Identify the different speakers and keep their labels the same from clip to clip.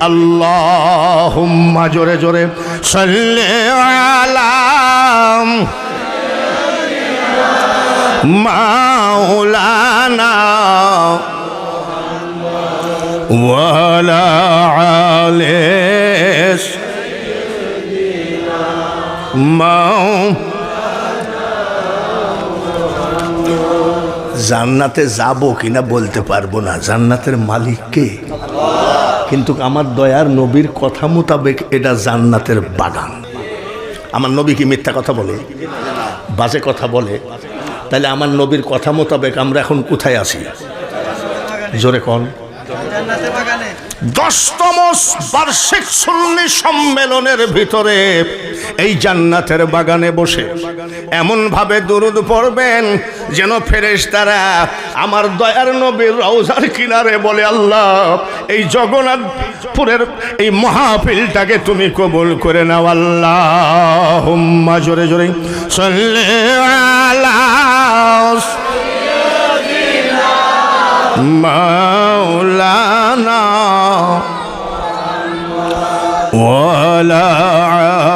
Speaker 1: আল্লাহুম্মা জোরে জোরে সাল্লি আলা মাওলানা ওয়া আলা আলি জান্নাতে যাব কিনা বলতে পারবো না, জান্নাতের মালিক কে? কিন্তু আমার দয়ার নবীর কথা মোতাবেক এটা জান্নাতের বাগান। আমার নবী কি মিথ্যা কথা বলে, বাজে কথা বলে? তাহলে আমার নবীর কথা মোতাবেক আমরা এখন কোথায় আছি? জোরে কোন? 10তম বার্ষিক সুন্নি সম্মেলনের ভিতরে এই জান্নাতের বাগানে বসে এমন ভাবে দুরূদ পড়বেন যেন ফেরেশতারা আমার দয়ার নবীর রওজার কিনারে বলে, আল্লাহ এই জগন্নাথপুরের এই মাহফিলটাকে তুমি কবুল করে নাও। আল্লাহুম্মা জোরে জোরে সাল্লি আলা মাওলানা ওয়া আলা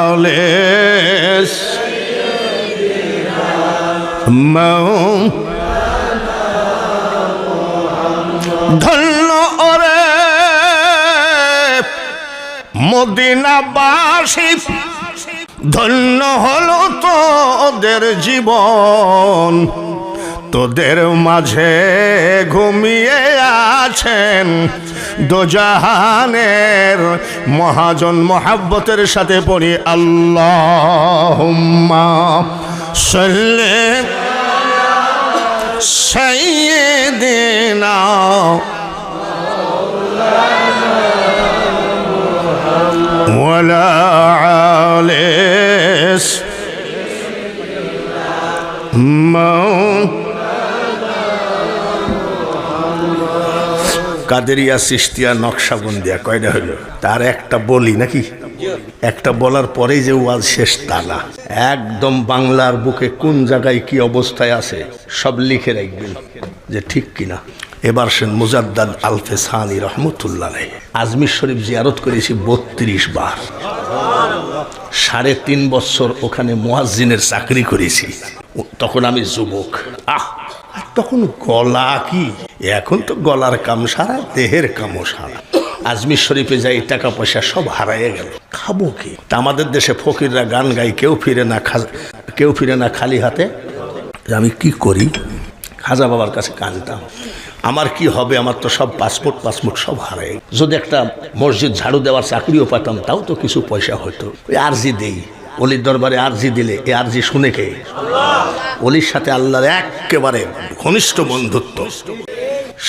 Speaker 1: আলি ধন্য ওরে মদিনাবাসী, ধন্য হলো তোদের জীবন, তোদের মাঝে ঘুমিয়ে আছেন দোজাহানের মহাজন। মোহাব্বতের সাথে পড়ি আল্লাহুম্মা সাল্লি সাইয়্যিদিনা ওয়া আলা আলি কাদেরিয়া চিশতিয়া নকশবন্দিয়া কয়টা হইল? তার একটা বলি নাকি? একটা বলার পরেই যে ওয়াজ শেষ তা না, একদম বাংলার বুকে কোন জায়গায় কি অবস্থায় আছে সব লিখে রাখবেন যে ঠিক কিনা। এবার সেন মুজাদ্দাদ আলফেসানি রহমতুল্লাহ আজমির শরীফ জিয়ারত করেছি 32 বার। 3.5 বছর ওখানে মুয়াজ্জিনের চাকরি করেছি। তখন আমি যুবক, তখন গলা কি, এখন তো গলার কাম সারা, দেহের কামও সারা। আজমির শরীফে যাই টাকা পয়সা সব হারাইয়া গেল, খাবো কি? তা আমাদের দেশে ফকিররা গান গাই, কেউ ফিরে না খালি হাতে। আমি কি করি? খাজা বাবার কাছে কানতাম, আমার কি হবে? আমার তো সব পাসপোর্ট সব হারাই। যদি একটা মসজিদ ঝাড়ু দেওয়ার চাকরিও পাতাম তাও তো কিছু পয়সা হতো। ওই আরজি দেই, অলির দরবারে আরজি দিলে এ আরজি শুনে কে? অলির সাথে আল্লাহর একেবারে ঘনিষ্ঠ বন্ধুত্ব।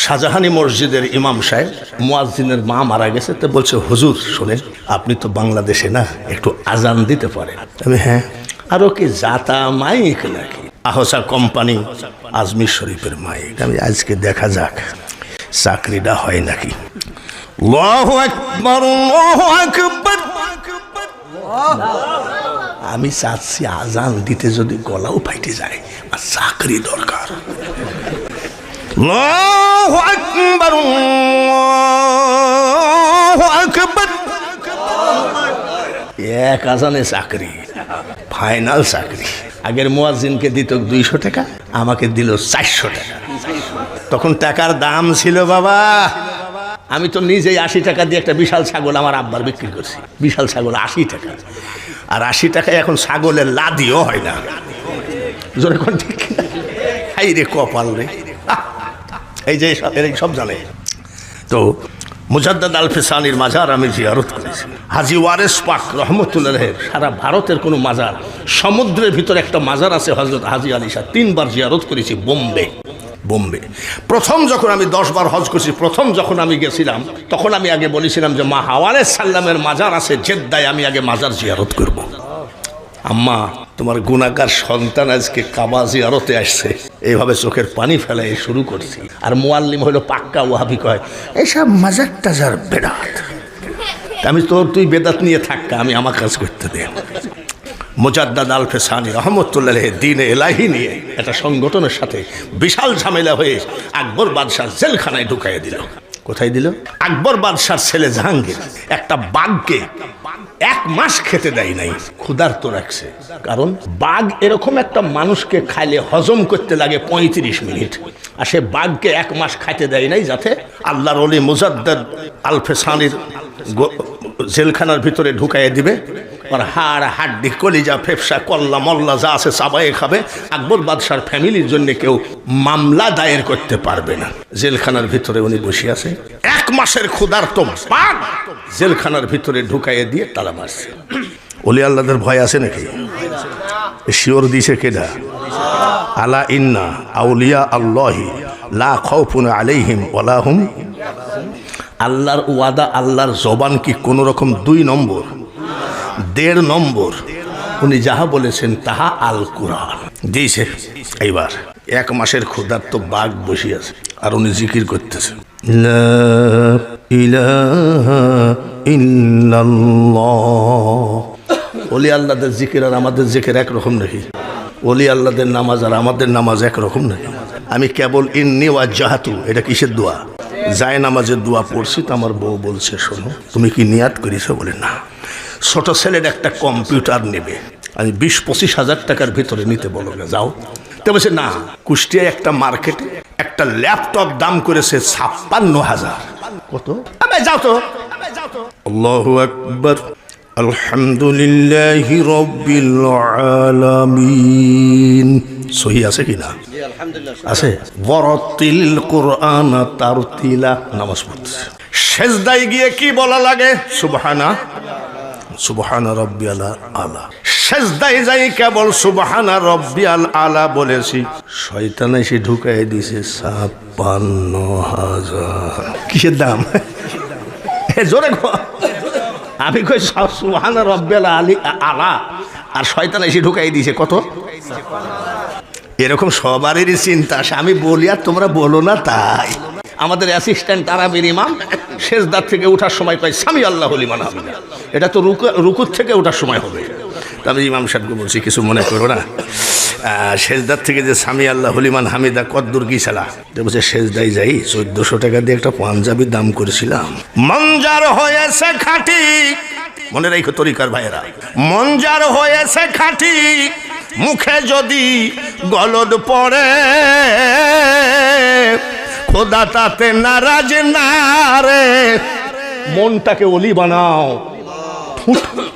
Speaker 1: শাহজাহানি মসজিদের ইমাম সাহেব, মুয়াজ্জিনের মা মারা গেছে, তো বলছে হুজুর শোনেন, আপনি তো বাংলাদেশে না, একটু আজান দিতে পারেন? আমি হ্যাঁ। আরও কি জাতা মাইক নাকি? আহসা কোম্পানি আজমির শরীফের মাইক। আমি আজকে দেখা যাক চাকরিটা হয় নাকি। আল্লাহু আকবার, আল্লাহু আকবার। আমি চাচ্ছি আজান দিতে যদি গলাও ফাইটে যায়, আর চাকরি দরকার। আল্লাহু আকবার, আল্লাহু আকবার। এক আজানে চাকরি, ফাইনাল চাকরি। আগের মুয়াজ্জিনকে দিত 200 টাকা, আমাকে দিল 400 টাকা। তখন টাকার দাম ছিল বাবা। আমি তো নিজেই 80 টাকা দিয়ে একটা বিশাল ছাগল আমার আব্বার বিক্রি করছি। বিশাল ছাগল 80 টাকা, আর 80 টাকায় এখন ছাগলের লাদিও হয় না। জোরে কোন ঠিক? এই রে কপাল রে। এই যে সব জানে তো। মুজাদ্দাদ আলফেসানির মাজার আমি জিয়ারত করেছি। হাজি ওয়ারেস পাক রহমতুল্লাহ, সারা ভারতের কোনো মাজার, সমুদ্রের ভিতরে একটা মাজার আছে হযরত হাজি আলী শাহ, 3 বার জিয়ারত করেছি। বোম্বে প্রথম যখন আমি 10 বার হজ করছি, প্রথম যখন আমি গেছিলাম তখন আমি আগে বলেছিলাম যে মা হাওয়ারেস সাল্লামের মাজার আছে জেদ্দায়, আমি আগে মাজার জিয়ারত করব। আম্মা তোমার গুনাহগার সন্তান আজকে কাবা জিয়ারতে আসছে, এইভাবে চোখের পানি ফেলাই শুরু করছি। আর মুআল্লিম হলো পাক্কা ওয়াহাবি, কয় এইসব মাজার টাজার বেদাত। আমি তো তুই বেদাত নিয়ে থাক্কা, আমি আমার কাজ করতে দে। মুজাদ্দাদ আলফেসানি রহমতুল্লাহ দ্বীন এলাহি নিয়ে একটা সংগঠনের সাথে বিশাল ঝামেলা হয়ে আকবর বাদশাহ জেলখানায় ঢুকাইয়া দিল। কোথায় দিল? আকবর বাদশার ছেলে জাহাঙ্গীর একটা বাঘকে 1 মাস খেতে দেয় নাই, ক্ষুধার্ত রাখছে। কারণ বাঘ এরকম একটা মানুষকে খাইলে হজম করতে লাগে 35 মিনিট, আর সে বাঘকে 1 মাস খাইতে দেয় নাই, যাতে আল্লাহর ওলি মুজাদ্দেদ আল-ফেসানির জেলখানার ভিতরে ঢুকাইয়ে দিবে, আর হাড় হাড্ডি কলিজা ফেফসা কল্লা মল্লা যা আছে চাবাইয়ে খাবে। আকবর বাদশার ফ্যামিলির জন্য কেউ মামলা দায়ের করতে পারবে না। জেলখানার ভিতরে উনি বসে আছে, 1 মাসের ক্ষুধার্ত বাঘ জেলখানার ভিতরে ঢুকাইয়ে দিয়ে তালা মারছে। ওলি আল্লাহদের ভয় আছে নাকি? শিওর দিছে কেডা? আলা ইন্না আউলিয়া আল্লাহি লা খাউফুন আলাইহিম ওয়ালা হুম। আল্লাহর ওয়াদা, আল্লাহর জবান কি কোন রকম 2 নম্বর 1.5 নম্বর? উনি যাহা বলেছেন তাহা আল কুরআন দিয়েছে। এইবার 1 মাসের ক্ষুধার্ত বাঘ বসে আছে আর উনি জিকির করতেছে, লা ইলাহা ইল্লাল্লাহ। ওলি আল্লাহদের জিকির আর আমাদের জিকির একরকম নাকি? ওলি আল্লাহদের নামাজ আর আমাদের নামাজ একরকম নাকি? আমি কেবল ইন্নী ওয়াজ্জাহাতু, এটা কিসের দোয়া? যায় নামাজের দোয়া পড়ছি, তো আমার বউ বলছে শোনো তুমি কি নিয়াত করেছো? বলে না। ছোট ছেলের একটা কম্পিউটার নেবে, আমি 20-25 হাজার টাকার ভিতরে নিতে বলো না, যাও। তো বলছে না, কুষ্টিয়ায় একটা মার্কেটে একটা ল্যাপটপ দাম করেছে 56,000। কত? যাও তো। আল্লাহু আকবার, আলহামদুলিল্লাহি রাব্বিল আলামিন। সহি আছে কিনা? আছে। ওয়ারাতিল কুরআন তারতিলা, নামাজ পড়তেছে। সেজদায় গিয়ে কি বলা লাগে? সুবহানা রাব্বিয়াল আলা। সেজদায় যাই কেবল সুবহানা রাব্বিয়াল আলা বলেছি, শয়তান এসে ঢুকাই দিছে 56,000। কিসের দাম? জোরে আমি কই সুবহানা রাব্বিয়াল আলা, আর শয়তান এসে ঢুকাই দিয়েছে কত? এরকম সবারই চিন্তা আসে, আমি বলি আর তোমরা বলো না তাই। আমাদের অ্যাসিস্ট্যান্ট তারাবির ইমাম সেজদার থেকে ওঠার সময় কয় সামি আল্লাহু লিমান হামিদা, এটা তো রুকুর থেকে ওঠার সময় হবে। তা আমি ইমাম সাহেবকে বলছি কিছু মনে করো না, সেজদার থেকে যে সামি আল্লাহু লিমান হামিদা কদ্দুর কি ছেলা? বলছে সেজদায় যাই 1400 টাকা দিয়ে একটা পাঞ্জাবির দাম করেছিলাম, মঞ্জার হয়েছে খাঁটি। মনে রাখো তরিকার ভাইয়েরা, মঞ্জার হয়েছে খাঁটি, মুখে যদি গলদ পড়ে খোদা তাতে নারাজ না রে। মনটাকে ওলি বানাও,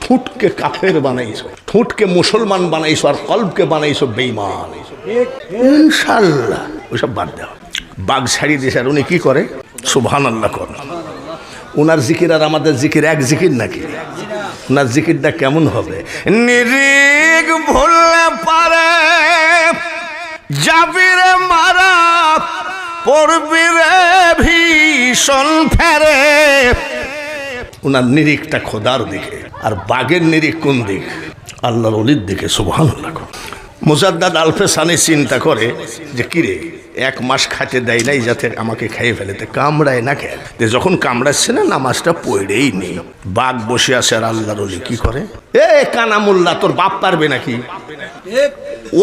Speaker 1: ঠুটকে কাফের বানাইছো, ঠুটকে মুসলমান বানাইছো, আর কলবকে বানাইছো বেঈমান। ইনশাআল্লাহ ওইসব বাদ দাও। বাঘ ছাড়ি দিয়েছে, আর উনি কি করে? সুবহানাল্লাহ কর। ওনার জিকির আর আমাদের জিকির এক জিকির নাকি? ওনার জিকিরটা কেমন হবে? নিরিগ ভুললে পারে যাবিরে মারা, পড়বিরে ভীষণ ফেরে। ওনার নিরিখটা খোদার দিকে, আর বাঘের নিরিখ কোন দিক? আল্লাহর ওলির দিকে। সুবহানাল্লাহ। মুজাদ্দেদ আল-ফেসানি চিন্তা করে যে কিরে 1 মাস খাইতে দেয় নাই যাতে আমাকে খাইয়ে ফেলেতে, কামড়ায় না খেয়ে। যখন কামড়াচ্ছে না, নামাজটা পড়েই নেই। বাঘ বসে আছে, আর আল্লাহর ওলি কি করে? এ কানামুল্লাহ, তোর বাপ পারবে নাকি?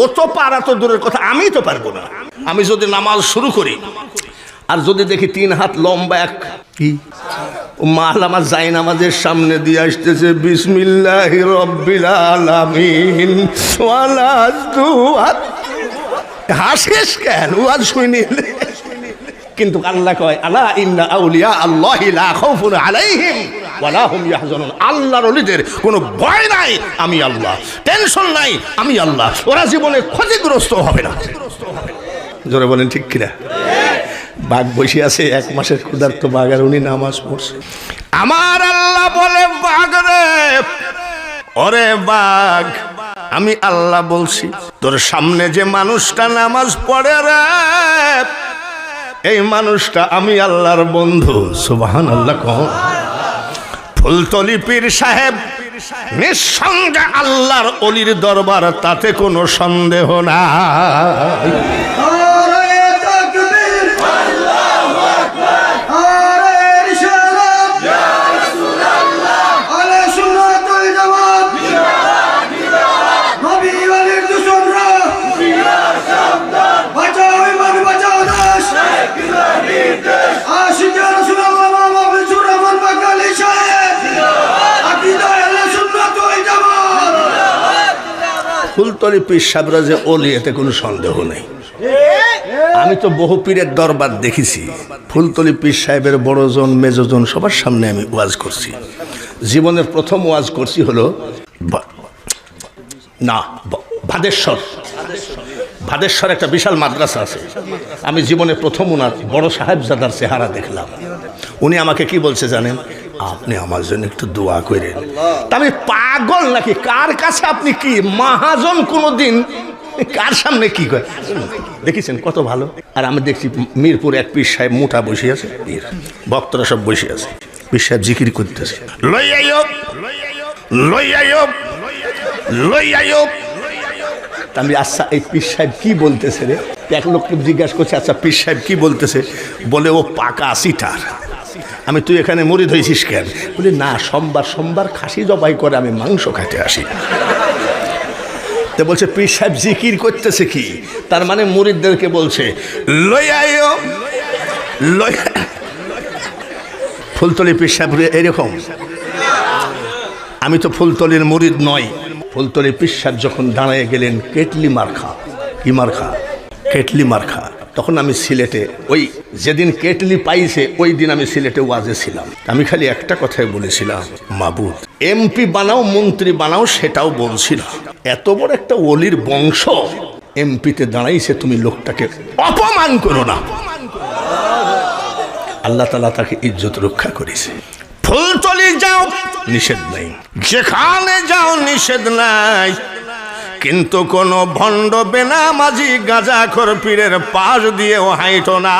Speaker 1: ও তো পারা তো দূরের কথা, আমি তো পারবো না। আমি যদি নামাজ শুরু করি আর যদি দেখি 3 হাত লম্বা এক কি মাল আমার যাই নামাজের সামনে দিয়ে আসতেছে, বিসমিল্লাহির রাব্বিল আলামিন ওয়ালা দুআত, হাসিস কেন? আজ শুনি। কিন্তু আল্লাহ কয় আলা ইন্না আউলিয়া আল্লাহি লা খাউফুন আলাইহিম ওয়ালা হুম ইয়াহজানুন। আল্লাহর ওলিদের কোনো ভয় নাই, আমি আল্লাহ। টেনশন নাই, আমি আল্লাহ। ওরা জীবনে ক্ষতিগ্রস্ত হবে না। জোরে বলেন ঠিক কিনা? বাঘ বসে আছে, 1 মাসের ক্ষুধার্ত বাঘ, আর উনি নামাজ পড়ছে। আমার আল্লাহ বলে, বাঘ রে, ওরে বাঘ, আমি আল্লাহ বলছি তোর সামনে যে মানুষটা নামাজ পড়ে রে, এই মানুষটা আমি আল্লাহর বন্ধু। সুবহানাল্লাহ। ফুলতলি পীর সাহেব নিঃসন্দেহে আল্লাহর ওলির দরবার, তাতে কোনো সন্দেহ নাই।
Speaker 2: আশিক রাসূল
Speaker 1: ফুলতলি পীর সাহেবরা যে ওলি এতে কোনো সন্দেহ নেই। আমি তো বহু পীরের দরবার দেখেছি, ফুলতলি পীর সাহেবের বড়জন মেজজন সবার সামনে আমি ওয়াজ করছি। জীবনের প্রথম ওয়াজ করছি হলো ভাদেশ্বর একটা বিশাল মাদ্রাসা আছে। আমি জীবনে প্রথম ওনার বড় সাহেবজাদার চেহারা দেখলাম। উনি আমাকে কি বলছে জানেন? আপনি আমার জন্য একটু দোয়া করেন। তা আমি পাগল নাকি? কার কাছে আপনি কি মহাজন? কোনোদিন কার সামনে কি করে দেখেছেন? কত ভালো। আর আমি দেখছি মিরপুর এক পীর সাহেব মোটা বসে আছে, ভক্তরা সব বসে আছে, পীর সাহেব জিকির করতেছে, লই আইব লই আইব লই আইব। আমি আচ্ছা এই পীর সাহেব কি বলতেছে রে? এক লোককে জিজ্ঞাসা করছে, আচ্ছা পীর সাহেব কি বলতেছে? বলে ও পাকা সিটার। আমি তুই এখানে মুরিদ হয়েছিস কেন? বলি না, সোমবার সোমবার খাসি জবাই করে আমি মাংস খাইতে আসি। তো বলছে পীর সাহেব জিকির করতেছে কি? তার মানে মুরিদদেরকে বলছে লই আইও লই। ফুলতলি পীর সাহেব এরকম। আমি তো ফুলতলির মুরিদ নয়। ফুলতলি পীর সাহেব যখন দাঁড়ায় গেলেন কেটলি মার্খা, কি মার্খা? কেটলি মার্খা। তখন আমি সিলেটে, ওই যেদিন কেটলি পাইছে ওই দিন আমি সিলেটে ওয়াজে ছিলাম। আমি খালি একটা কথাই বলেছিলাম, মাবুদ এমপি বানাও মন্ত্রী বানাও, সেটাও বলছিলাম। এত বড় একটা ওলির বংশ এমপিতে দাঁড়াইছে, তুমি লোকটাকে অপমান করো না। আল্লাহ তাআলা তাকে ইজ্জত রক্ষা করেছে। ফুলতলি যাও নিষেধ নাই, যেখানে যাও নিষেধ নাই, কিন্তু কোন ভণ্ড বেনামাজি গাঁজাখোর পীরের পাশ দিয়েও হাইটো না।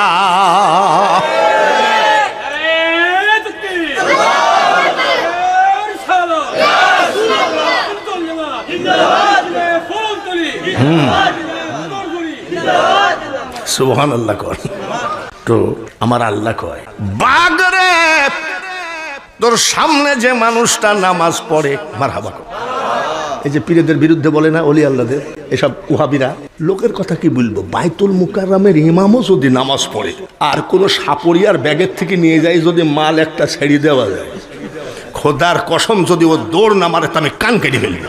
Speaker 1: সুবহানাল্লাহ কর তো আমার আল্লাহ কয়, বাগরে তোর সামনে যে মানুষটা নামাজ পড়ে, মারহাবা কর। এই যে পীরেদের বিরুদ্ধে বলে না ওলি আল্লাহদের, এসব ওহাবিরা, লোকের কথা কি বলবো? বাইতুল মুকাররমের ইমামও যদি নামাজ পড়ে আর কোন সাপড়িয়ার ব্যাগের থেকে নিয়ে যায় যদি মাল একটা ছেড়ে দেওয়া যায়, খোদার কসম যদি ও দৌড় না মারে তা আমি কান কেটে ফেলি।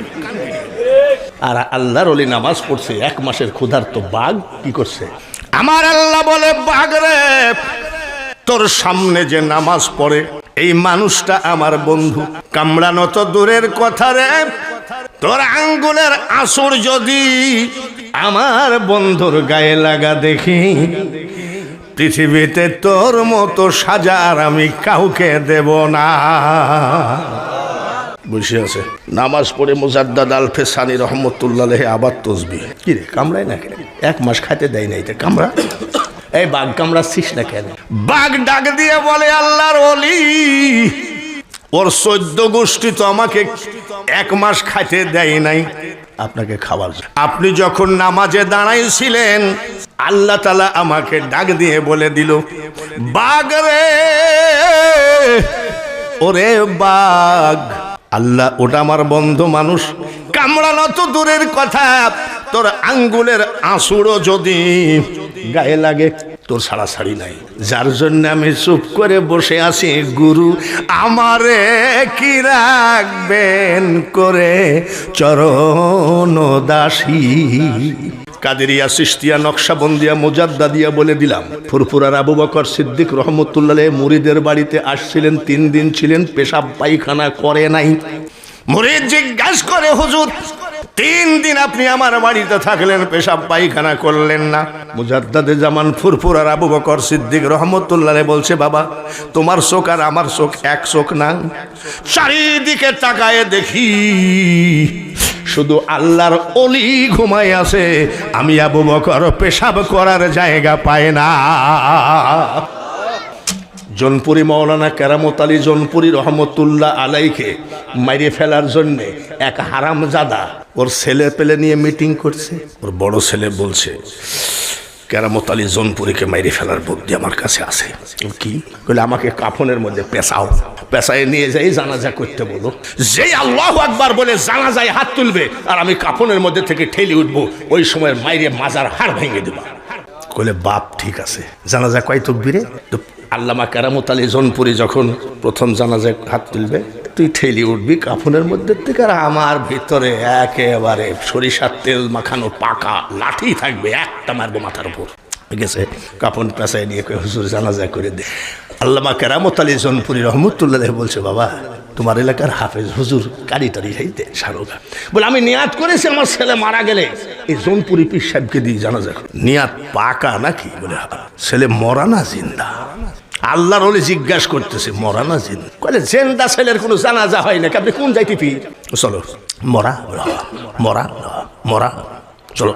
Speaker 1: আর আল্লাহর ওলি নামাজ পড়ছে, 1 মাসের ক্ষুধার তো বাঘ কি করছে? আমার আল্লাহ বলে, বাঘ রে তোর সামনে যে নামাজ পড়ে এই মানুষটা আমার বন্ধু। কামড়ানো তো দূরের কথা রে, তোর আঙ্গুলের আসর যদি আমার বন্ধুর গায়ে লাগা দেখি, পৃথিবীতে তোর মতো সাজার আমি কাউকে দেব না। বসে আছে নামাজ পড়ে মুজাদ্দাদ আল ফেসানি রহমতুল্লাহ আলাইহি আবার তসবিহ। কি রে কামড়ায় না কেন? 1 মাস খাইতে দেয় নাই তো কামড়া। এই বাঘ কামড়াচ্ছিস না কেন? বাঘ ডাক দিয়ে বলে, আল্লাহর ওলি, ওর 14 গোষ্ঠী তো আমাকে 1 মাস খাইতে দেয় নাই, আপনাকে খাওয়ার। আপনি যখন নামাজে দাঁড়াইছিলেন আল্লাহ তাআলা আমাকে ডাক দিয়ে বলে দিল, বাঘ রে, ওরে বাঘ, আল্লাহ ওটা আমার বন্ধু মানুষ, কামড়ানো তো দূরের কথা, তোর আঙ্গুলের আঁচড়ও যদি গায়ে লাগে তোর ছাড়াছাড়ি নাই। যার জন্য আমি চুপ করে বসে আছি, গুরু আমারে কি রাখবেন করে চরণ দাসী। কাদেরিয়া, চিশতিয়া, নকশবন্দিয়া, মুজাদ্দাদিয়া বলে দিলাম। ফুরফুরার আবু বকর সিদ্দিক রহমতুল্লাহ আলাইহি মুরিদের বাড়িতে আসছিলেন, 3 দিন ছিলেন, পেশাব পায়খানা করে নাই। মুরিদ জিজ্ঞাসা করে, হুজুর 3 দিন আপনি আমার বাড়িতে থাকলেন, পেশাব পায়খানা করলেন না? মুজাদ্দাদে জামান ফুরফুরার আবু বকর সিদ্দিক রহমতুল্লাহ আলাইহি বলছে, বাবা তোমার চোখ আর আমার চোখ এক চোখ না। চারিদিকে তাকায়ে দেখি শুধু আল্লাহর ওলি ঘুমায় আছে, আমি আবু বকর পেশাব করার জায়গা পাই না। জনপুরি মাওলানা কেরামত আলী জনপুরি রহমতুল্লাহ আলাইকে মাইরে ফেলার জন্যে এক হারামজাদা ওর ছেলে পেলে নিয়ে মিটিং করছে। ওর বড় ছেলে বলছে, কেরামত আলী জনপুরিকে মাইরে ফেলার বুদ্ধি আমার কাছে আছে। কি বলে? আমাকে কাফনের মধ্যে পেঁচাও, পেঁচায় নিয়ে যাই জানাজা করতে বলো। যেই আল্লাহু আকবার বলে জানাজায় হাত তুলবে আর আমি কাফনের মধ্যে থেকে ঠেলে উঠবো, ওই সময় মাইরে মাজার হাড় ভেঙে দেবা। বলে বাপ ঠিক আছে। জানাজা কয় তাকবীরে? তো আল্লামা কেরামত আলী জনপুরি যখন প্রথম জানাজায় হাত তুলবে তুই ঠেলি উঠবি কাফনের মধ্যে থেকে, আর আমার ভিতরে একেবারে সরিষার তেল মাখানো পাকা লাঠি থাকবে, একটা মারবো মাথার উপর। গেছে কাফন পেঁচায় নিয়ে হুজুর জানাজা করে দে। আল্লামা কেরামত আলী জৌনপুরী রহমতুল্লাহ বলছে, বাবা তোমার এলাকার হাফেজ হুজুর কারি টারি খাইতে সারোগা। বলে আমি নিয়াত করেছি আমার ছেলে মারা গেলে এই জৌনপুরি পীর সাহেবকে দিয়ে জানাজা। নিয়াত পাকা নাকি? বলে ছেলে মরা না জিন্দা? আল্লাহর ওলি জিজ্ঞাসা করতেছে মরা না জিন্দা? কলে জিন্দা ছেলের কোনো জানাজা হয় নাকি? আপনি কোন যাইতে পীর? চলো মরা মরা মরা চলো।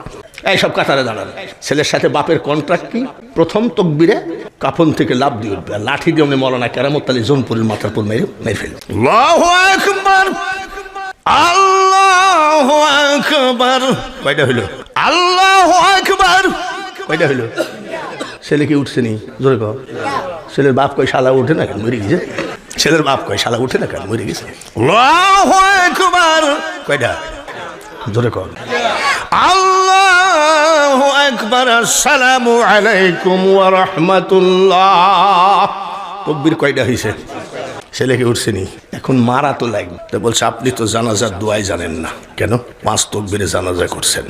Speaker 1: এইসব কাতারে দাঁড়ান। ছেলের সাথে বাপের কন্ট্রাক্ট কি? প্রথম তকবিরে কাফন থেকে লাভ দিয়ে উঠবে, লাঠি দিয়ে উনি মৌলানা কেরামত আলী জৌনপুরীর মাথার উপর মেরে ফেলবে। আল্লাহু আকবার, আল্লাহু আকবার। কয়টা হইল? আল্লাহু আকবার। কয়টা হইল? ছেলে কি উঠছে নি? জোরে কর। ছেলের বাপ কয় শালা উঠে না কেন? মরে গেছে। ছেলের বাপ কয় শালা উঠে না কেন? মরে গেছে। আল্লাহু আকবার। কয়টা? জোরে কর। আল্লাহু আকবার। আসসালামু আলাইকুম ওয়া রাহমাতুল্লাহ। তাকবীর কয়টা হইছে? ছেলেকে উঠছে নি। এখন মারা তো লাগবে। তো বলছে আপনি তো জানাজার দোয়াই জানেন না। কেন? 5 তাকবীরে জানাজা করছেন,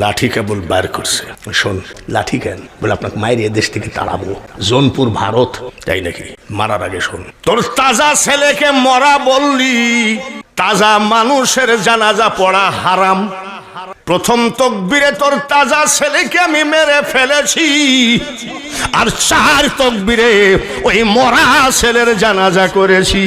Speaker 1: লাঠি কেবল বাইর করছে। শোন, লাঠি কেন? বলে আপনাকে মায়ের এদেশ থেকে তাড়াবো, জৌনপুর ভারত। তাই নাকি? মারার আগে শোন, তোর তাজা ছেলেকে মরা বললি, তাজা মানুষের জানাজা পড়া হারাম। প্রথম তকবীরে তোর তাজা ছেলেকে আমি মেরে ফেলেছি, আর 4 তকবীরে ওই মরা ছেলের জানাজা করেছি।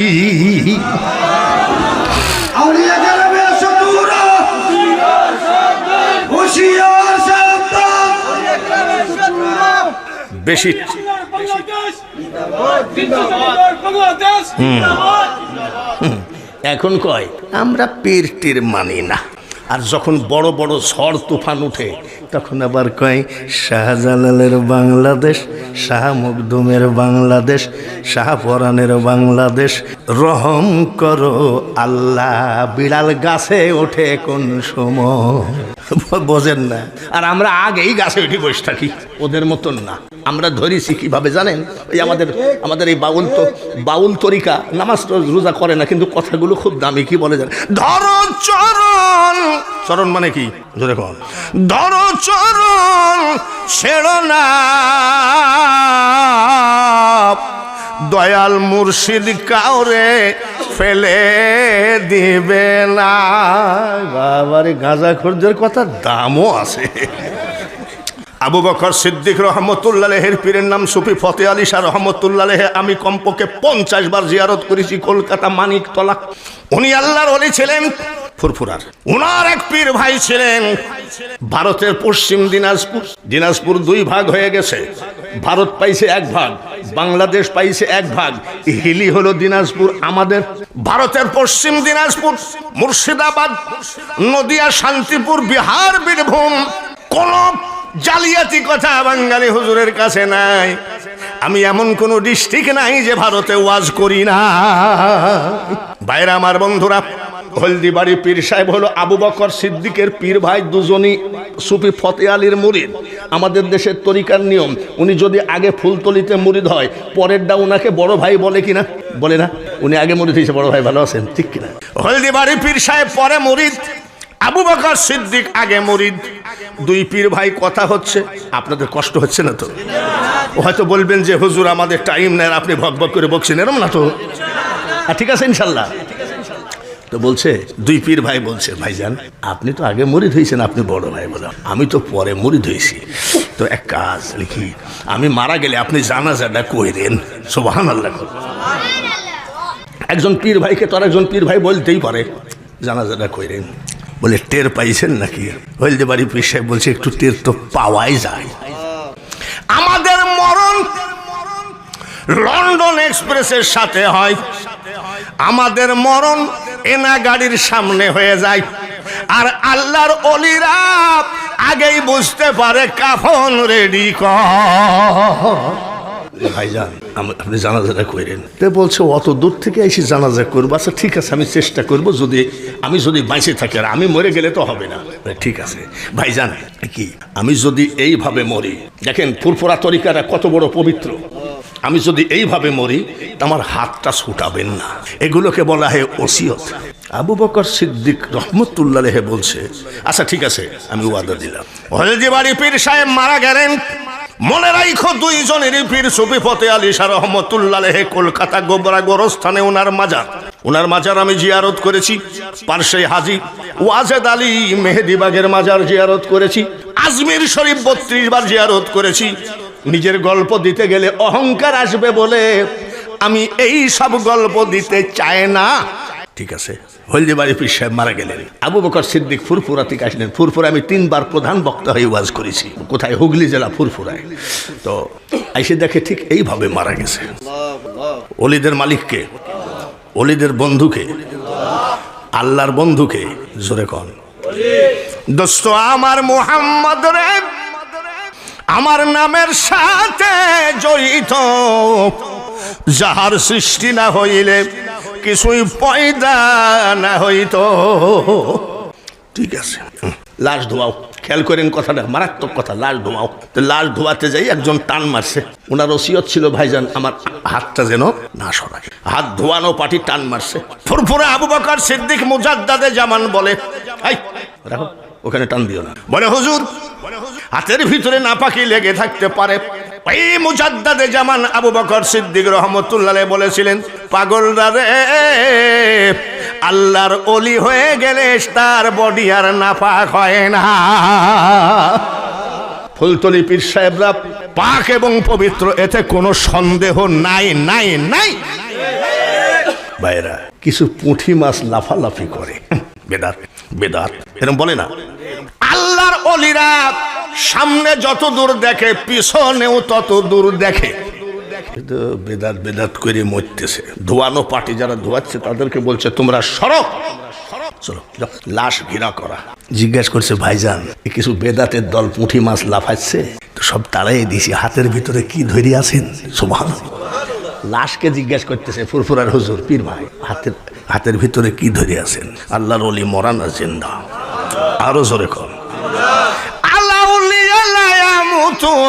Speaker 1: বেশি এখন কয় আমরা পীর টির মানি না, আর যখন বড় বড় ঝড় তুফান উঠে তখন আবার কয় শাহজালালের বাংলাদেশ, শাহ মখদুমের বাংলাদেশ, শাহপরানের বাংলাদেশ, রহম করো আল্লাহ বিড়াল গাছে ওঠে কোন সময়। বোঝেন না? আর আমরা আগেই গাছে উঠে বসে থাকি, ওদের মতন না। আমরা ধরেছি কিভাবে জানেন? ওই আমাদের এই বাউল তরিকা নামাজ রোজা করে না, কিন্তু কথাগুলো খুব দামি। কি বলে জানেন? ধরো চরণ। চরণ মানে কি? জোরে কর। ধরো চরণ ছেড়ো না, দয়াল মুর্শিদ কাউরে ফেলে দিবে না। বাবারে, গাঁজাখোরদের কথা দামও আছে। আবু বকর সিদ্দিক রহমতুল্লাহের পীরের নাম সুফি ফতে আলী শাহ রহমতুল্লাহ। আমি কমপক্ষে 50 বার জিয়ারত করেছি কলকাতা মানিকতলা। উনি আল্লাহর ওলি ছিলেন, ফুরফুরার। উনার এক পীর ভাই ছিলেন ভারতের পশ্চিম দিনাজপুর 2 ভাগ হয়ে গেছে। ভারত পাইছে 1 ভাগ, বাংলাদেশ পাইছে 1 ভাগ। হিলি হলো দিনাজপুর আমাদের। ভারতের পশ্চিম দিনাজপুর, মুর্শিদাবাদ, নদিয়া, শান্তিপুর, বিহার, বীরভূম। কোন জালিয়াতি কথা বাঙালি হুজুরের কাছে নাই। আমি এমন কোন ডিস্ট্রিক্ট নাই যে ভারতে ওয়াজ করি না। বাইরে আমার বন্ধুরা, হলদিবাড়ি পীর সাহেব হলো আবু বকর সিদ্দিকের পীর ভাই, দুজনই সুফি ফতে আলীর মুরিদ। আমাদের দেশের তরিকার নিয়ম, উনি যদি আগে ফুলতলিতে মুরিদ হয়, পরেরটা উনাকে বড় ভাই বলে কিনা? বলে না? উনি আগে মুরিদ হয়েছে, বড় ভাই ভালো আছেন, ঠিক কিনা? হলদিবাড়ি পীর সাহেব পরে মুরিদ, আবু বকর সিদ্দিক আগে মুরিদ। 2 পীর ভাই কথা হচ্ছে। আপনাদের কষ্ট হচ্ছে না তো? হয়তো বলবেন যে হুজুর আমাদের টাইম নেই, আপনি ভক ভক করে বকছেন, এরম না তো? ঠিক আছে ইনশাল্লাহ। তো বলছে 2 পীর ভাই বলছে, ভাইজান আপনি তো আগে মুরিদ হয়েছেন, আপনি বড় ভাই। বলো আমি তো পরে মুরিদ হয়েছি। তো এক কাজ লিখি, আমি মারা গেলে আপনি জানাজাটা কইরেন। সুবহানাল্লাহ। একজন পীর ভাইকে তো আরেকজন পীর ভাই বলতেই পারে, জানাজাটা কইরেন। বলে টের পাইছেন নাকি? হলদিবাড়ি পীর সাহেব বলছে একটু টের তো পাওয়াই যায়। আমাদের মরণ লন্ডন এক্সপ্রেসের সাথে হয়, আমাদের মরণ এনা গাড়ির সামনে হয়ে যায়। আর আল্লাহর ওলিরা আগেই বুঝতে পারে কাফন রেডি কর। ভাইজান আপনি জানাজাটা করেন। তো বলছে অত দূর থেকে এসে জানাজা করবো। আচ্ছা ঠিক আছে, আমি চেষ্টা করবো, আমি যদি বেঁচে থাকি, আর আমি মরে গেলে তো হবে না। ঠিক আছে ভাইজান, কি আমি যদি এইভাবে মরি, দেখেন ফুরফুরা তরিকারা কত বড় পবিত্র। আমি যদি এইভাবে মরি আমার হাতটা ছুটাবেন না। এগুলোকে বলা হয় ওসিয়ত। আবু বকর সিদ্দিক রহমতুল্লাহ আলাইহি বলছে, আচ্ছা ঠিক আছে, আমি ওয়াদা দিলাম। হলদিবাড়ি পীর সাহেব মারা গেলেন, মনে রাখো দুইজনেরই পীর সুফি ফতে আলী শাহ রহমতুল্লাহ আলাইহি কলকাতা গোবরা গোরস্থানে ওনার মাজার আমি জিয়ারত করেছি। পার্শ্বে হাজী ওয়াজেদ আলী মেহেদিবাগের মাজার জিয়ারত করেছি। আজমির শরীফ 32 বার জিয়ারত করেছি। নিজের গল্প দিতে গেলে অহংকার আসবে বলে আমি এই সব গল্প দিতে চাই না। ঠিক আছে, হলদিবাড়ি পীর সাহেব মারা গেলেন। আবু বকর সিদ্দিক ফুরফুরা থেকে আসলেন। ফুরফুরা আমি 3 বার প্রধান বক্তা হয়ে ওয়াজ করেছি। কোথায়? হুগলি জেলা ফুরফুরায়। তো আইসে দেখে ঠিক এইভাবে মারা গেছে। ওলিদের মালিককে, ওলিদের বন্ধুকে, আল্লাহর বন্ধুকে, জোরে কন দোস্ত আমার মুহাম্মদ রে, আমার নামের সাথে জড়িত, যাহার সৃষ্টি না হইলে কিছুই পয়দা না হইত। ঠিক আছে, লাশ ধোয়াও। খেয়াল করেন কথাটা, মারাত্মক কথা। লাশ ধোয়াও। তো লাশ ধোয়াতে যাই একজন টান মারছে। ওনার ওসিয়ত ছিল, ভাইজান আমার হাতটা যেন না সরায়। হাত ধোয়ানো পাটি টান মারছে। ফুরফুরা আবু বকর সিদ্দিক মুজাদ্দাদে জামান বলে, এই রাখো, ওখানে টান দিও না। বলে হুজুর, হাতের ভিতরে নাপাকি লেগে থাকতে পারে। এই মুজাদ্দাদে জামান আবু বকর সিদ্দিক রহমতুল্লাহ আলাইহি বলেছিলেন, পাগলরা রে, আল্লাহর ওলি হয়ে গেলে তার বডি আর নাপাক হয় না। ফুলতলি পীর সাহেবরা পাক এবং পবিত্র, এতে কোনো সন্দেহ নাই নাই নাই। ভাইরা, কিছু পুঁটি মাছ লাফালাফি করে, বেদাত বেদাত এরকম বলে না। আল্লাহর ওলিরা সামনে যত দূর দেখে, পিছনেও তত দূর দেখে। বেদাত বেদাত করে মরতেছে। ধোয়ানো পাটি যারা ধোয়াচ্ছে তাদেরকে বলছে, তোমরা সরক, চলো লাশ ঘিরা করা। জিজ্ঞাসা করছে, ভাইজান কিছু বেদাতের দল পুঁটি মাছ লাফাচ্ছে, তো সব তাড়াই দিছি, হাতের ভিতরে কি ধরে আছেন? সুবহানাল্লাহ। লাশকে জিজ্ঞাসা করতেছে ফুরফুরার হুজুর, পীর ভাই হাতের ভিতরে কি ধরে আছেন? আল্লাহর ওলি মরা না জিন্দা? আরো জোরে কর।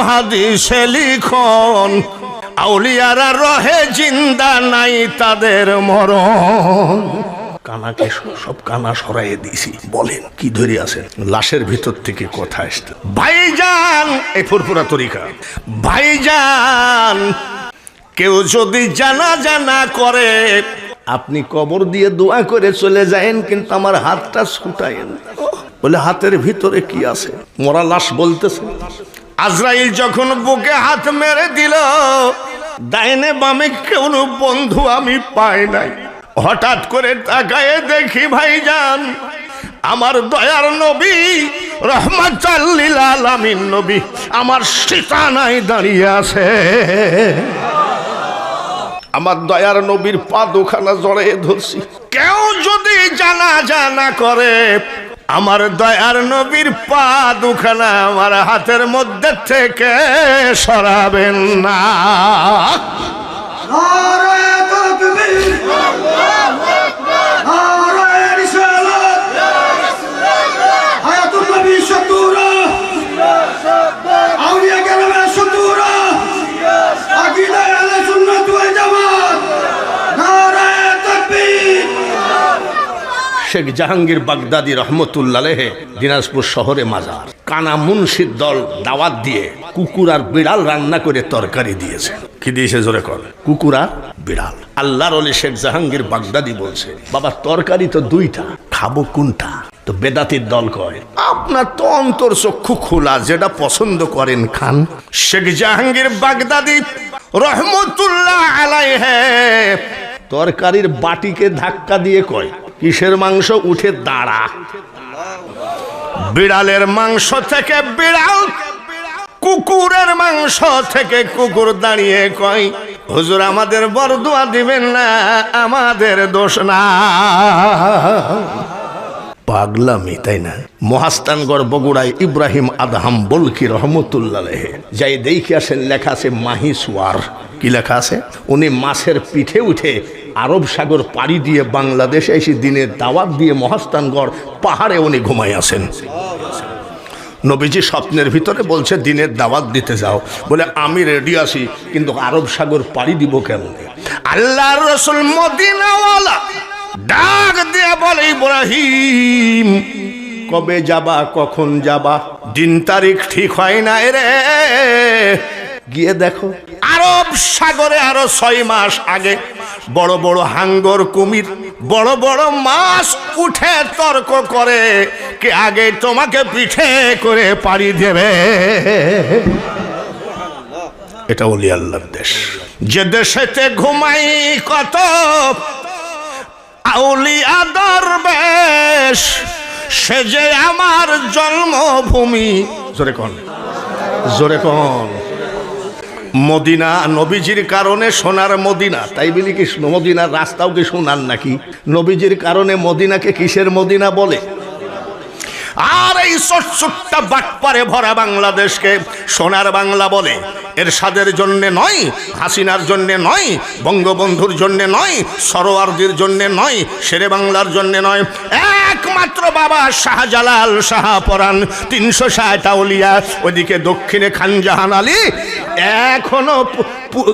Speaker 1: হাদিসে লিখন, আউলিয়ারা রহে জিন্দা, নাই তাদের মরণ। কানাকে সব কানা সরাইয়ে দিয়েছি। বলেন কি ধরে আছেন? লাশের ভিতর থেকে কথা আসছে, ভাইজান, এই ফুরফুরা তরিকা, ভাইজান কেউ যদি জানা করে, আপনি কবর দিয়ে দোয়া করে চলে যায়েন, কিন্তু আমার হাতটা ছুটায়েন। বলে হাতের ভিতরে কি আছে? মরা লাশ বলতেছে। আজরাইল যখন বুকে হাত মেরে দিল, ডাইনে বামে কেউ বন্ধু আমি পাই নাই। হঠাৎ করে তাকায়ে দেখি ভাইজান, আমার দয়ার নবী রহমাতুল লিল আলামিন নবী আমার সিতানায় দাঁড়িয়ে আছে। আমার দয়ার নবীর পা দুখানা জড়িয়ে ধরছি। কেউ যদি জানা করে, আমার দয়ার নবীর পা দুখানা আমার হাতের মধ্যে থেকে সরাবেন না। নারায়ে তাকবীর, আল্লাহু আকবার, নারায়ে রিসালাত, ইয়া রাসূলুল্লাহ, হায়াতুন নবী শাতুরা, আউলিয়া কেরামে শাতুরা, আকীদা আহলে সুন্নাত ওয়াল জামাত, নারায়ে তাকবীর। শেখ জাহাঙ্গীর বাগদাদি রহমতুল্লাহ আলাইহি দিনাজপুর শহরে মাজার। কানা মুন্সির দল দাওয়াত দিয়ে কুকুর আর বিড়াল রান্না করে তরকারি দিয়েছে। কি দিয়েছে? জোরে কর। কুকুর আর বিড়াল। আল্লাহর ওলি শেখ জাহাঙ্গীর বাগদাদি বলছে, বাবা তরকারি তো 2টা, খাবো কোনটা? তো বেদাতির দল কয়, আপনার তো অন্তর চক্ষু খোলা, যেটা পছন্দ করেন খান। শেখ জাহাঙ্গীর বাগদাদি রহমতুল্লাহ আলাইহি তরকারির বাটিকে ধাক্কা দিয়ে কয়, কিসের মাংস? উঠে দাঁড়া। বিড়ালের মাংস থেকে বিড়াল, কুকুরের মাংস থেকে কুকুর দাঁড়িয়ে কয়, হুজুর আমাদের বরদুয়া দিবেন না, আমাদের দোষ না। পাগলামি, তাই না? মহাস্থানগড় বগুড়ায় ইব্রাহিম আদহাম বলকি রহমতুল্লাহ আলাইহি যাই দেখে আসেন, লেখা আছে মাহিসওয়ার। কি লেখা আছে? উনি মাছের পিঠে উঠে আরব সাগর পাড়ি দিয়ে বাংলাদেশে এসে দিনের দাওয়াত দিয়ে মহাস্থানগড় পাহাড়ে উনি ঘুমাই আছেন। নবীজি স্বপ্নের ভিতরে বলছে দিনের দাওয়াত দিতে যাও, বলে আমি রেডি আছি, কিন্তু আরব সাগর পাড়ি দিব কেমন? আল্লাহর রাসূল মদিনাওয়ালা ডাক দিয়ে বলে, ইব্রাহিম কবে যাবা, কখন যাবা? দিন তারিখ ঠিক হয় না রে, গিয়ে দেখো আরব সাগরে আরো 6 মাস আগে বড় বড় হাঙ্গর কুমির, বড় বড় মাছ উঠে তর্ক করে কে আগে তোমাকে পিঠে করে পাড়ি দেবে। এটা ওলি আল্লাহর দেশ, যে দেশেতে ঘুমাই কত আউলিয়া দরবেশ, সে যে আমার জন্মভূমি। জোরে কোন, জোরে কোন। মদিনা নবীজির কারণে সোনার মদিনা, তাই বলি কি মদিনার রাস্তাও কি সোনার নাকি? নবীজির কারণে মদিনাকে কিসের মদিনা বলে? আর এই ছোট্টা বাটপারে ভরা বাংলাদেশকে সোনার বাংলা বলে। এরশাদের জন্য নয়, হাসিনার জন্য নয়, বঙ্গবন্ধুর জন্য নয়, সরোয়ারদের জন্য নয়, শেরে বাংলার জন্য নয়, একমাত্র বাবা শাহজালাল শাহপরাণ 360 আউলিয়া, ওইদিকে দক্ষিণে খানজাহান আলী, এখনো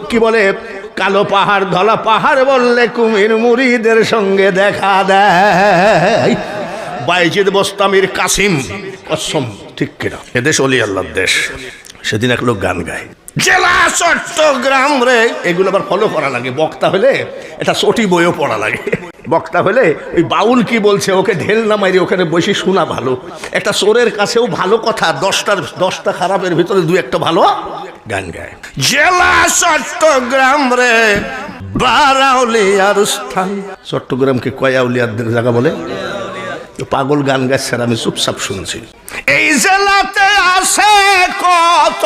Speaker 1: কি বলে কালো পাহাড় ধলা পাহাড় বললে কুমির মুরিদের সঙ্গে দেখা দেয়। বাইজিদ বোস্তামির কাসিম কসম, ঠিক কিনা? এদেশ ওলি আল্লাহর দেশ। সেদিন এক লোক গান গায়, জেলা চট্টগ্রাম রে, এগুলো আবার ফলো করা লাগে। বক্তা হলে এটা চটি বইও পড়া লাগে। বক্তা হলে ওই বাউল কি বলছে ওকে ঢেল না মাইরে ওখানে বসে শোনা ভালো। একটা চোরের কাছেও ভালো কথা, 10টা খারাপের ভিতরে 2-1টা ভালো গান গায়। জেলা চট্টগ্রাম রে বারাউলিয়ার স্থান। চট্টগ্রামকে কয় আউলিয়াদের জায়গা বলে? পাগল গান গাচ্ছে, আমি চুপচাপ শুনছি। এই জেলাতে আছে কত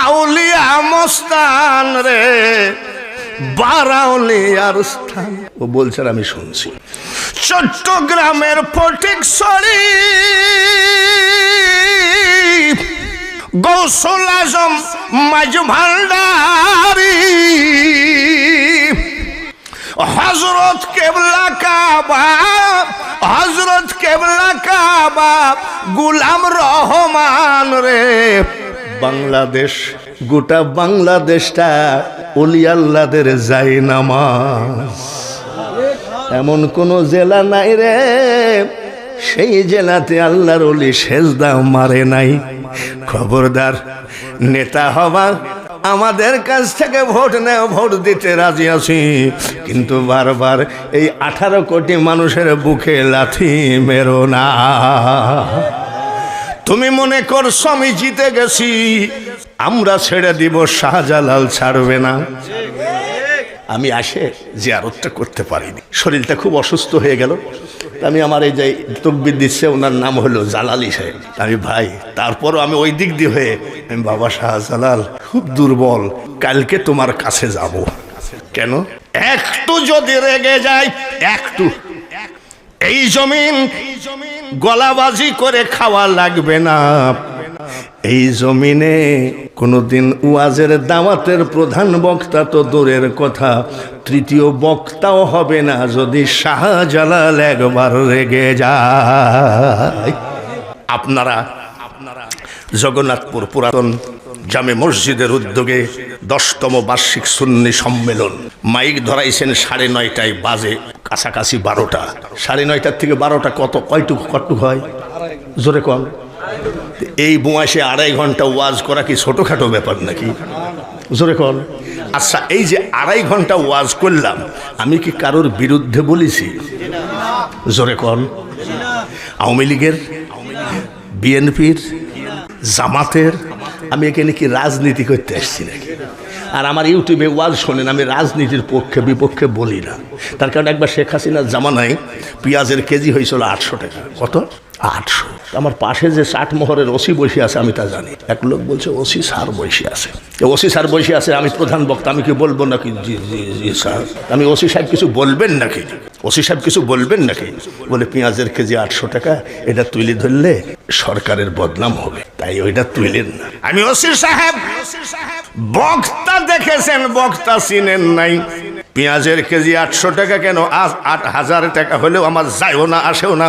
Speaker 1: আউলিয়া মস্তান রে, বারাউলিয়ার স্থান। ও বলছে আমি শুনছি। চট্টগ্রামের ফটিকছড়ি গৌসুল আজম মাঝ ভান্ডারি, হযরত কেবলা কাবা, হযরত কেবলা কাবা গোলাম রহমান রে। বাংলাদেশ, গোটা বাংলাদেশটা ওলি আল্লাহদের জায়নামাজ। এমন কোন জেলা নাই রে সেই জেলাতে আল্লাহর ওলি সেজদা মারে নাই। খবরদার, নেতা হবা আমাদের কাছ থেকে ভোট নেও, ভোট দিতে রাজি আছি, কিন্তু বারবার এই 18 কোটি মানুষের বুকে লাথি মেরো না। তুমি মনে করছো আমি জিতে গেছি, আমরা ছেড়ে দিব, শাহজালাল ছাড়বে না। আমি আসে জিয়ারতটা করতে পারিনি, শরীরটা খুব অসুস্থ হয়ে গেল। আমি আমার এই যে তকবির দিচ্ছে, ওনার নাম হলো জালালি সাহেব। আমি ভাই, তারপরও আমি ওই দিক দিয়ে হয়ে আমি বাবা শাহজালাল খুব দুর্বল, কালকে তোমার কাছে যাব। কেন? একটু যদি রেগে যায়, একটু এই জমিন গলাবাজি করে খাওয়া লাগবে না। এই জমিনে কোনদিন ওয়াজের দাওয়াতের প্রধান বক্তা তো দূরের কথা, তৃতীয় বক্তাও হবে না যদি শাহজালাল একবার রেগে যায়। আপনারা জগন্নাথপুর পুরাতন জামে মসজিদের উদ্যোগে 10তম বার্ষিক সুন্নি সম্মেলন মাইক ধরাইছেন 9:30টায়, বাজে কাছাকাছি 12টা। 9:30 থেকে 12টা কতটুকু হয়? জোরে কম। এই বয়সে 2.5 ঘন্টা ওয়াজ করা কি ছোটখাটো ব্যাপার নাকি? জোরে কন। আচ্ছা, এই যে 2.5 ঘন্টা ওয়াজ করলাম, আমি কি কারোর বিরুদ্ধে বলেছি? জোরে কন। আওয়ামী লীগের, বিএনপির, জামাতের? আমি এখানে কি রাজনীতি করতে আসছি নাকি? আর আমার ইউটিউবে ওয়াজ শোনেন, আমি রাজনীতির পক্ষে বিপক্ষে বলি না। তার কারণ একবার শেখ হাসিনার জামানায় পেঁয়াজের কেজি হয়েছিল 800 টাকা। কত? 800। আমার পাশে যে 60 মোহরের ওসি বসে আছে আমি তা জানি। এক লোক বলছে ওসি স্যার বসে আছে। ওসি স্যার বসে আছে, আমি প্রধান বক্তা, আমি কি বলবো নাকি? জি জি জি স্যার। আমি ওসি সাহেব কিছু বলবেন নাকি? ওসি সাহেব কিছু বলবেন নাকি? বলে পেঁয়াজের কেজি 800 টাকা, এটা তুলে ধরলে সরকারের বদনাম হবে, তাই ওইটা তুইলেন না। আমি ওসি সাহেব, বক্তা দেখেছেন, বক্তা চিনেন নাই। পেঁয়াজের কেজি 800 টাকা কেন, 8000 টাকা হলেও আমার যায়ও না, আসেও না।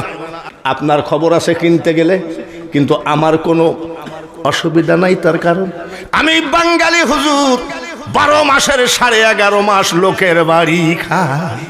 Speaker 1: আপনার খবর আছে কিনতে গেলে কিন্তু আমার কোনো অসুবিধা নাই। তার কারণ আমি বাঙালি হুজুর, 12 মাসের 11.5 মাস লোকের বাড়ি খাই।